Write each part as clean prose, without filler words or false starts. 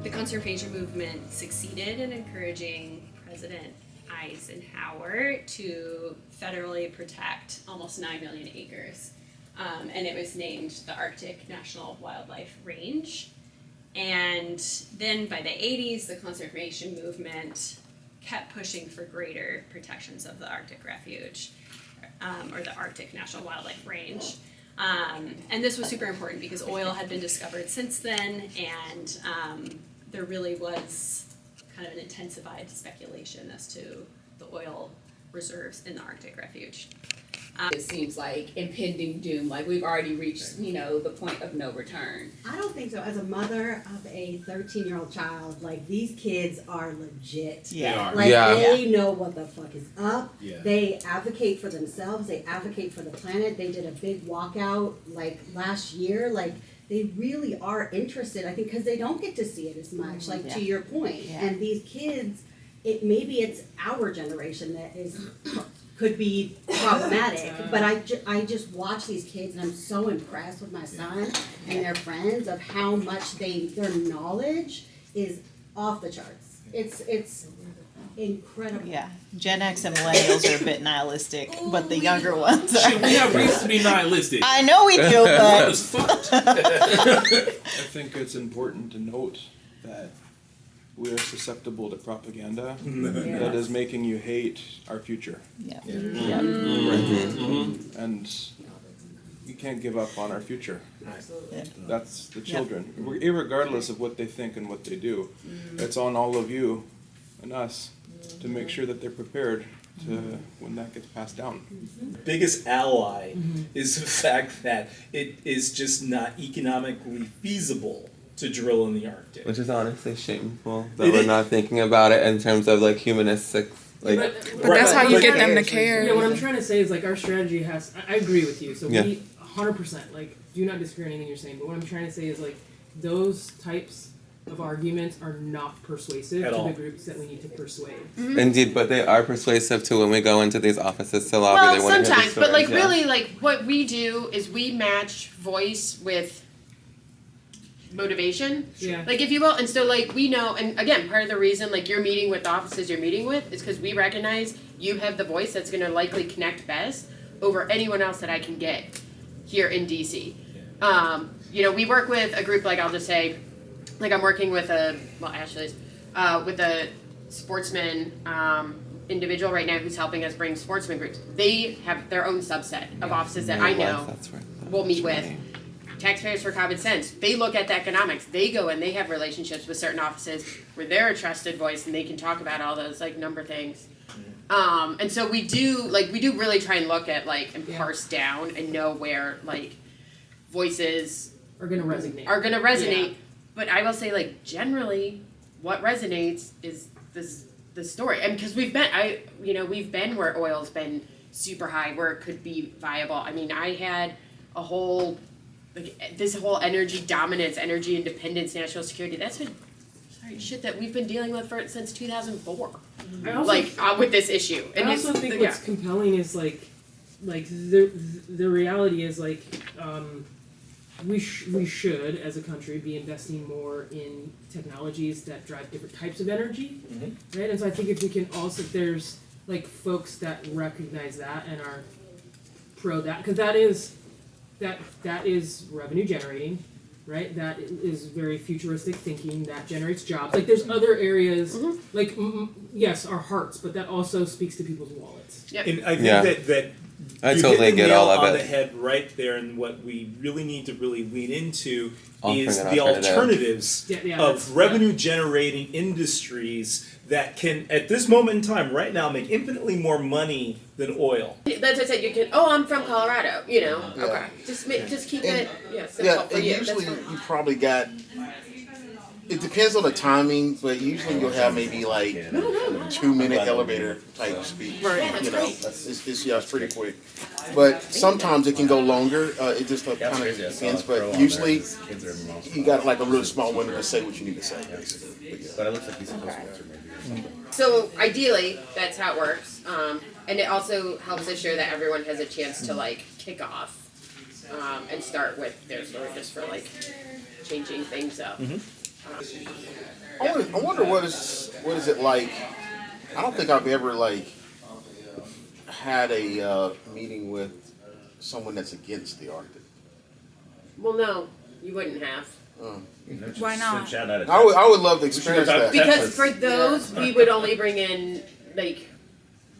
The conservation movement succeeded in encouraging President Eisenhower to federally protect almost 9 million acres. And it was named the Arctic National Wildlife Range. And then by the 80s, the conservation movement kept pushing for greater protections of the Arctic Refuge, or the Arctic National Wildlife Range. And this was super important because oil had been discovered since then, and there really was kind of an intensified speculation as to the oil reserves in the Arctic Refuge. It seems like impending doom, like we've already reached, the point of no return. I don't think so. As a mother of a 13-year-old child, like, these kids are legit. Yeah. They are. Like, Yeah. they know what the fuck is up. Yeah. They advocate for themselves. They advocate for the planet. They did a big walkout, like, last year. Like, they really are interested, I think, because they don't get to see it as much, like, to your point. Yeah. And these kids, maybe it's our generation that could be problematic, but I just watch these kids and I'm so impressed with my son and their friends of how much their knowledge is off the charts. It's incredible. Yeah, Gen X and millennials are a bit nihilistic, but the younger ones are. Shit, we have reasons to be nihilistic. I know we do, but It's fucked. I think it's important to note that we are susceptible to propaganda that is making you hate our future. yeah. And you can't give up on our future. Yeah. That's the children. Irregardless of what they think and what they do, it's on all of you and us to make sure that they're prepared to when that gets passed down. Biggest ally is the fact that it is just not economically feasible to drill in the Arctic. Which is honestly shameful that It we're is. not thinking about it in terms of like humanistic, like. But that's how you But- get them to care. Yeah, what I'm trying to say is like our strategy has. I agree with you. So Yeah. we 100% like do not disagree on anything you're saying. But what I'm trying to say is like those types of arguments are not persuasive At to all. the groups that we need to persuade. Indeed, but they are persuasive too when we go into these offices to lobby. They Well, want to hear the sometimes, but like stories, yeah. really, like what we do is we match voice with motivation, Yeah. like if you will. And so like we know, and again, part of the reason like you're meeting with the offices you're meeting with is because we recognize you have the voice that's going to likely connect best over anyone else that I can get here in DC. We work with a group, like I'll just say, like I'm working with with a sportsman individual right now who's helping us bring sportsman groups. They have their own subset of offices that I know That's right. we'll meet with. Right. Taxpayers for Common Sense, they look at the economics. They go and they have relationships with certain offices where they're a trusted voice and they can talk about all those like number things. And so we do really try and look at like and parse down and know where like voices Are gonna resonate. Yeah. But I will say like generally what resonates is the story. And because we've been where oil's been super high, where it could be viable. I mean, I had a whole this whole energy dominance, energy independence, national security. That's been shit that we've been dealing with since 2004. I also With this issue. And I also think what's compelling is like the reality is like we should as a country be investing more in technologies that drive different types of energy, right? And so I think if we can also there's like folks that recognize that and are pro that because that is revenue generating, right? That is very futuristic thinking that generates jobs. Like there's other areas like yes, our hearts, but that also speaks to people's wallets. Yep. And I think Yeah. that I you totally hit the get nail all of on it. the head right there, and what we really need to really lean into Offering is an the alternative. alternatives Yeah, of revenue generating industries that can, at this moment in time, right now, make infinitely more money than oil. That's what I said. You can. Oh, I'm from Colorado. Okay. Just keep it. Simple Yeah, for and you. usually That's fine. you probably got. It depends on the timing, but usually you'll have maybe like 2-minute elevator type speech. Right. Yeah, that's You know, great. it's pretty quick. But sometimes it can go longer. It just kind of depends. But usually you got like a really small window to say what you need to say. Basically. But, it looks like he's supposed to So ideally, that's how it works, and it also helps assure that everyone has a chance to like kick off and start with their story just for like changing things up. I wonder what is it like. I don't think I've ever like had a meeting with someone that's against the Arctic. Well, no, you wouldn't have. Why not? I would love to experience that. Because for those, we would only bring in, like,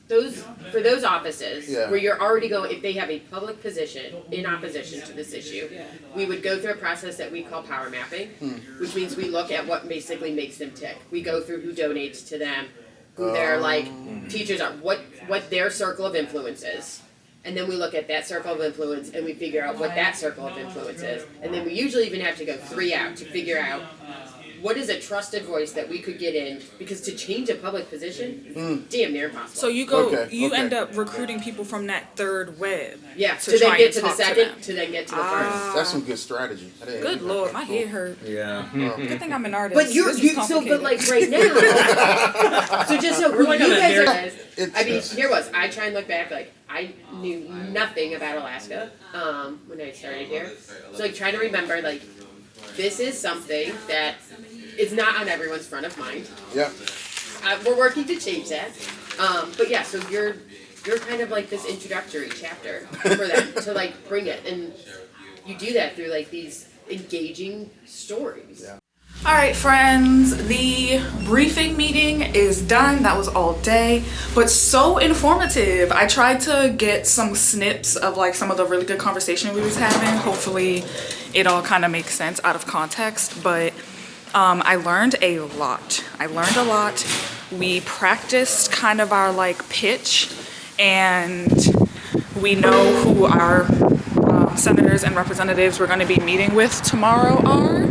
for those offices Yeah. where you're already going, if they have a public position in opposition to this issue, we would go through a process that we call power mapping, which means we look at what basically makes them tick. We go through who donates to them, who their teachers are, what their circle of influence is. And then we look at that circle of influence and we figure out what that circle of influence is. And then we usually even have to go 3 out to figure out what is a trusted voice that we could get in, because to change a public position is damn near impossible. So you end up recruiting people from that third web. Yeah, to to then try get and to the talk to second, them. to then get to the first. That's some good strategy. Good lord, my head hurt. Yeah. Good thing I'm an artist. But This is but like right now, so just so who like you on a guys are, It's- I mean, here was, I try and look back, like, I knew nothing about Alaska, when I started here. So like trying to remember, like, this is something that is not on everyone's front of mind. Yeah. We're working to change that. But yeah, so you're kind of like this introductory chapter for them to like bring it, and you do that through like these engaging stories. Yeah. All right, friends, the briefing meeting is done. That was all day, but so informative. I tried to get some snips of like some of the really good conversation we was having. Hopefully it all kind of makes sense out of context, but I learned a lot. We practiced kind of our like pitch, and we know who our senators and representatives we're going to be meeting with tomorrow are.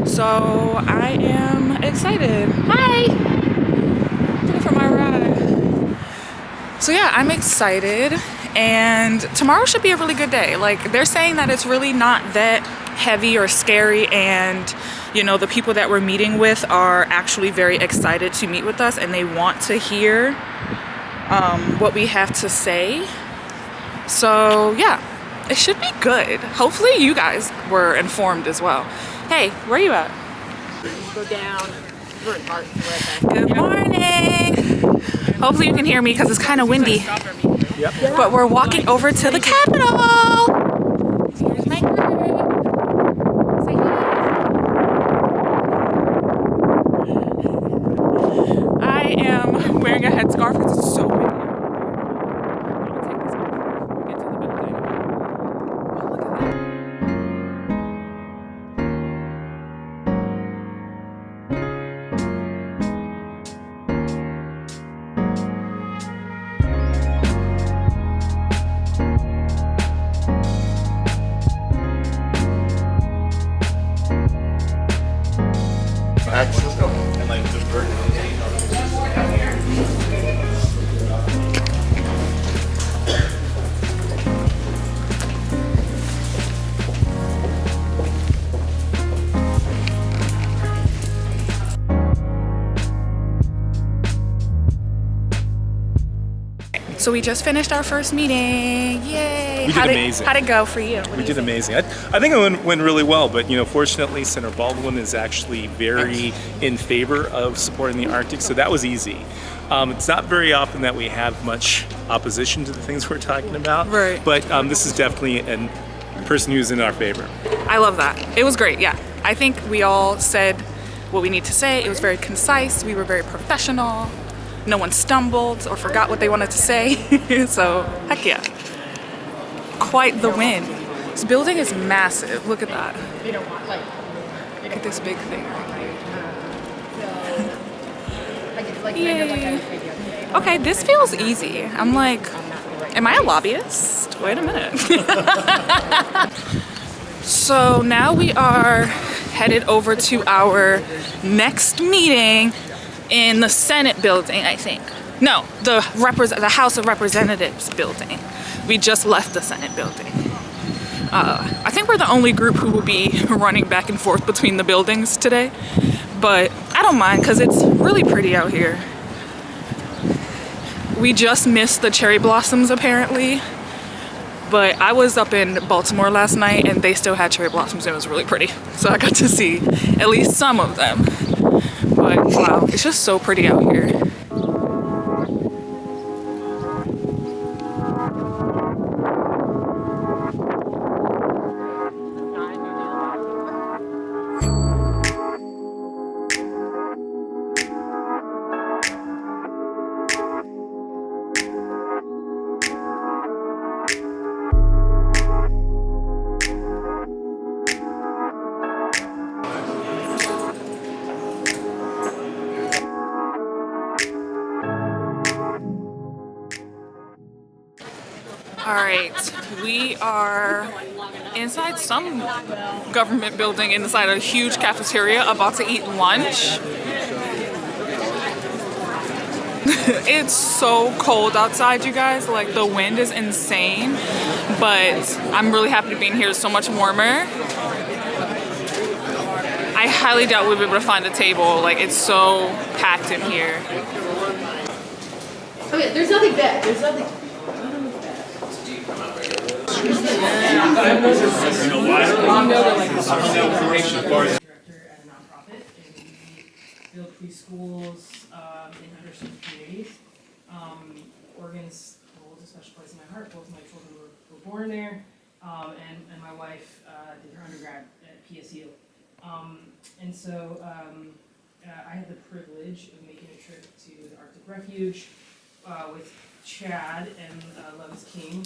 So I am excited. Hi! Looking for my ride. So yeah, I'm excited, and tomorrow should be a really good day. Like, they're saying that it's really not that heavy or scary, and you know, the people that we're meeting with are actually very excited to meet with us, and they want to hear what we have to say. So yeah, it should be good. Hopefully you guys were informed as well. Hey, where are you at? Go down. We're in Hart. We're at Good morning. Hopefully you can hear me because it's kind of windy. Yep. But we're walking over to the Capitol. Here's my group. Say hi. I am wearing a headscarf because it's so windy. I'm gonna take this off before we get to the building. Oh, look at that. Let's go. And like divert. So we just finished our first meeting. Yay! We did amazing. How'd it go for you? We did amazing. I think it went really well, but you know, fortunately, Senator Baldwin is actually very in favor of supporting the Arctic, so that was easy. It's not very often that we have much opposition to the things we're talking about, Right. But this is definitely a person who's in our favor. I love that. It was great, yeah. I think we all said what we need to say. It was very concise. We were very professional. No one stumbled or forgot what they wanted to say. So, heck yeah. Quite the win. This building is massive. Look at that. You don't want like Look at this big thing right here. Yay. Okay, this feels easy. I'm like, am I a lobbyist? Wait a minute. So now we are headed over to our next meeting in the Senate building, I think. No, the House of Representatives building. We just left the Senate building. I think we're the only group who will be running back and forth between the buildings today, but I don't mind because it's really pretty out here. We just missed the cherry blossoms apparently, But I was up in Baltimore last night and they still had cherry blossoms and it was really pretty. So I got to see at least some of them. But wow, it's just so pretty out here. Alright, we are inside some government building inside a huge cafeteria about to eat lunch. It's so cold outside, you guys. Like, the wind is insane, but I'm really happy to be in here. It's so much warmer. I highly doubt we'll be able to find a table. Like, it's so packed in here. Okay, there's nothing bad. There's nothing. Director at a nonprofit, and we build preschools in underserved communities. Oregon's holds a special place in my heart. Both of my children were born there, and my wife did her undergrad at PSU. And so I had the privilege of making a trip to the Arctic Refuge with Chad and Lovis King.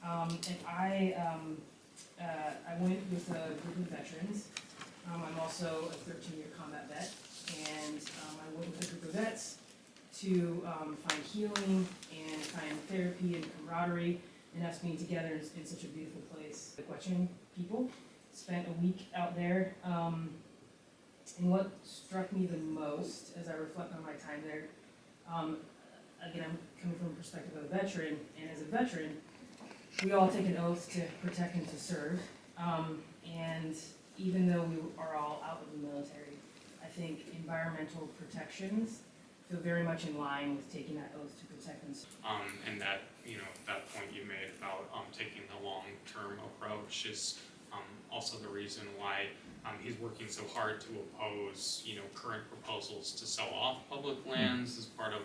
And I went with a group of veterans. I'm also a 13-year combat vet, and I went with a group of vets to find healing and find therapy and camaraderie, and us being together in such a beautiful place. The Gwich'in people spent a week out there, and what struck me the most as I reflect on my time there, again, I'm coming from the perspective of a veteran, and as a veteran, we all take an oath to protect and to serve, and even though we are all out of the military, I think environmental protections feel very much in line with taking that oath to protect and serve. And that, that point you made about taking the long-term approach is also the reason why he's working so hard to oppose, current proposals to sell off public lands as part of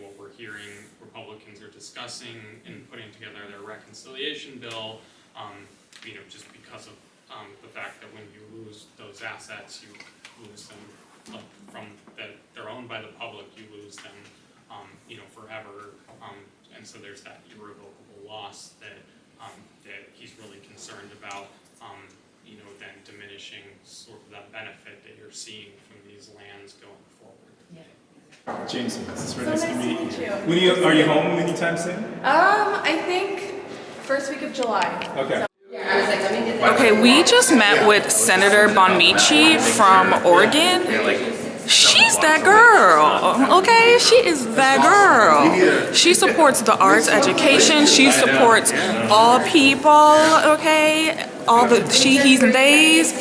what we're hearing Republicans are discussing and putting together their reconciliation bill, just because of the fact that when you lose those assets, you lose them from that they're owned by the public, you lose them, forever, and so there's that irrevocable loss that that he's really concerned about, then diminishing sort of that benefit that you're seeing from these lands going forward. Yeah. Jameson, this is very nice to meet you. Are you home anytime soon? I think first week of July. Okay. Okay, we just met with Senator Bonamici from Oregon. She's that girl, okay? She is that girl. She supports the arts education. She supports all people, okay? All the she, he's, and theys.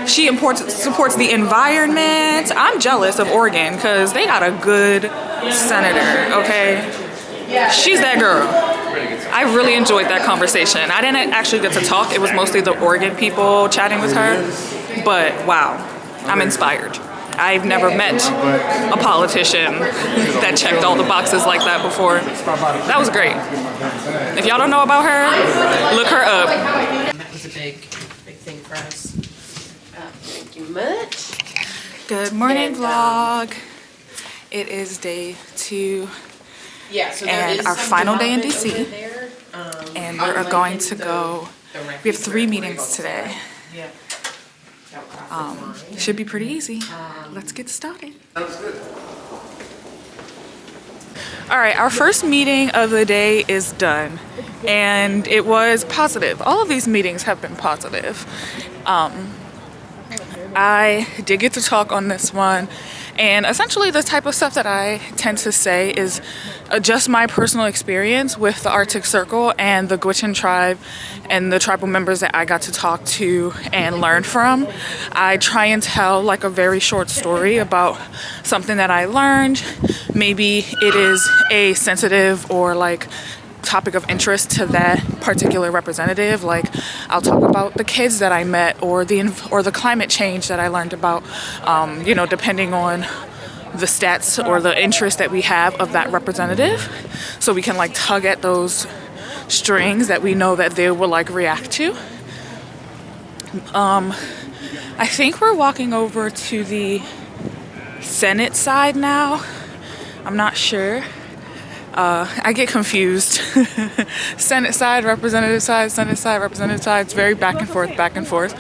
She supports the environment. I'm jealous of Oregon because they got a good senator, okay? She's that girl. I really enjoyed that conversation. I didn't actually get to talk. It was mostly the Oregon people chatting with her. But wow, I'm inspired. I've never met a politician that checked all the boxes like that before. That was great. If y'all don't know about her, look her up. That was a big thing for us. Thank you much. Good morning, vlog. It is day 2 So and our final day in DC. And we're going to go. We have 3 meetings today. Should be pretty easy. Let's get started. All right, our first meeting of the day is done, and it was positive. All of these meetings have been positive. I did get to talk on this one, and essentially the type of stuff that I tend to say is just my personal experience with the Arctic Circle and the Gwich'in tribe and the tribal members that I got to talk to and learn from. I try and tell like a very short story about something that I learned. Maybe it is a sensitive or like topic of interest to that particular representative. Like, I'll talk about the kids that I met or the climate change that I learned about, you know, depending on the stats or the interest that we have of that representative. So we can like tug at those strings that we know that they will like react to. I think we're walking over to the Senate side now. I'm not sure. I get confused. Senate side, representative side, Senate side, representative side. It's very back and forth, back and forth.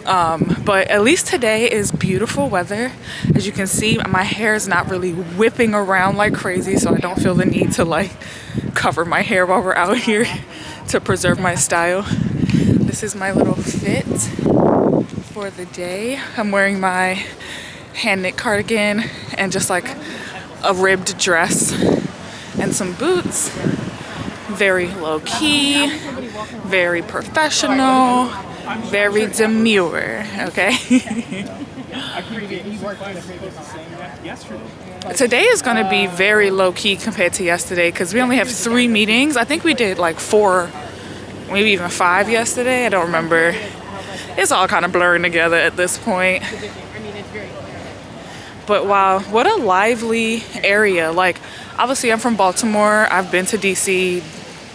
But at least today is beautiful weather. As you can see, my hair is not really whipping around like crazy, so I don't feel the need to like cover my hair while we're out here to preserve my style. This is my little fit for the day. I'm wearing my hand knit cardigan and just like a ribbed dress and some boots. Very low key, very professional, very demure, okay? Today is going to be very low key compared to yesterday because we only have 3 meetings. I think we did like 4, maybe even 5 yesterday. I don't remember. It's all kind of blurring together at this point. But wow, what a lively area. Like, obviously I'm from Baltimore. I've been to DC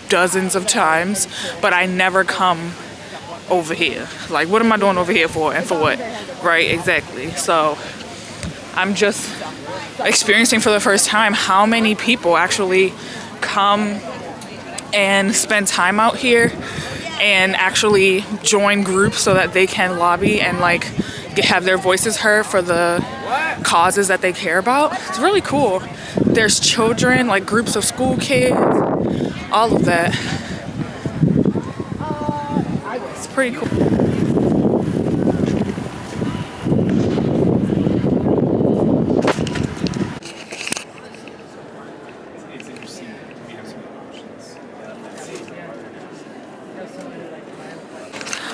dozens of times, but I never come over here. Like, what am I doing over here for and for what? Right, exactly. So I'm just experiencing for the first time how many people actually come and spend time out here and actually join groups so that they can lobby and like have their voices heard for the causes that they care about. It's really cool. There's children, like groups of school kids, all of that. It's pretty cool.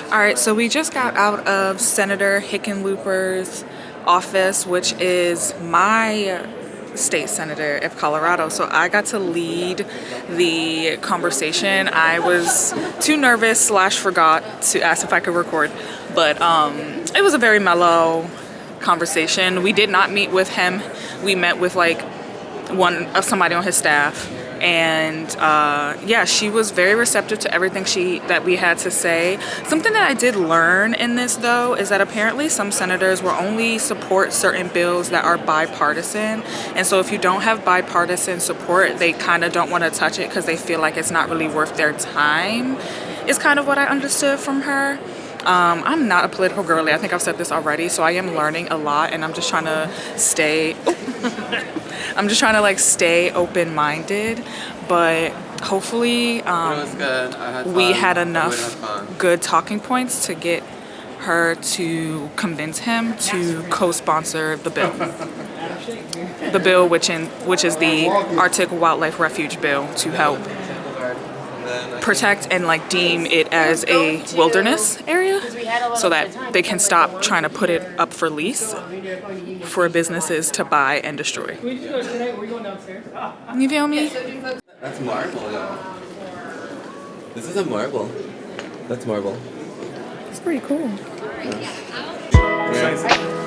All right, so we just got out of Senator Hickenlooper's office, which is my state senator of Colorado. So I got to lead the conversation. I was too nervous / forgot to ask if I could record, but it was a very mellow conversation. We did not meet with him. We met with like somebody on his staff. And yeah, she was very receptive to everything that we had to say. Something that I did learn in this though is that apparently some senators will only support certain bills that are bipartisan, and so if you don't have bipartisan support, they kind of don't want to touch it because they feel like it's not really worth their time, is kind of what I understood from her. I'm not a political girly. I think I've said this already, so I am learning a lot, and I'm just trying to stay like stay open-minded, but hopefully we had enough good talking points to get her to convince him to co-sponsor the bill. The bill which is the Arctic Wildlife Refuge bill to help protect and like deem it as a wilderness area so that they can stop trying to put it up for lease for businesses to buy and destroy. You feel me? That's marble, y'all. This is a marble. That's marble. It's pretty cool. Yeah.